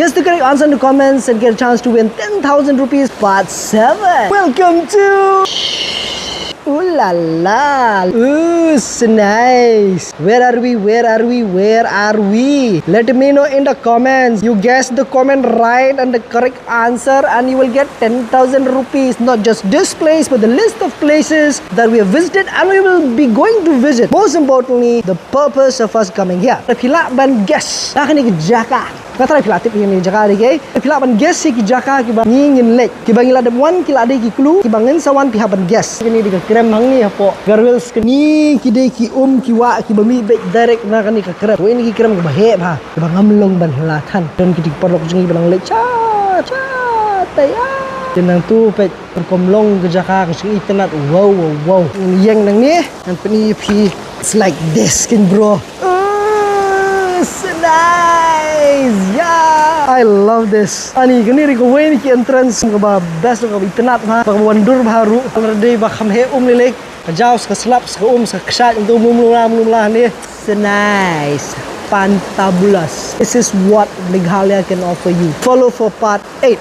Guess the correct answer in the comments and get a chance to win 10,000 rupees part 7. Welcome to... Ooh la la. Ooh, so nice. Where are we? Where are we? Where are we? Let me know in the comments. You guess the comment right and the correct answer and you will get 10,000 rupees. Not just this place, but the list of places that we have visited and we will be going to visit. Most importantly, the purpose of us coming here. Pila ban guess. Nakani ke Jaka. Kata pila tip ni Jaka ni ke. Pila ban guess ki Jaka ki bang ngin lek. Ki bang ila wan ki la de ki clue. Ki bangin sawan pi ban guess. Kini di krem hang ni hapo. Garwels kini ki de ki ki wa ki bami baik direct na kani ka krem. Ini ki krem ke bahe ha. Ki bang ngamlong ban latan. Dan ki di porok jengi bang lek cha taya. Jenang tu pe perkomlong ke Jaka ke sini tenat wow. Yang nang ni dan peni pi it's like this kan bro. So nice. Yeah, I love this. Ani kini ri ko wen ki entrance ke ba best ko tenat ha. Ba wandur baru already ba kham he lelek. Jauh ke slap ke ke ksat untuk mula ni. So nice. Fantabulous. This is what Meghalaya can offer you. Follow for part 8.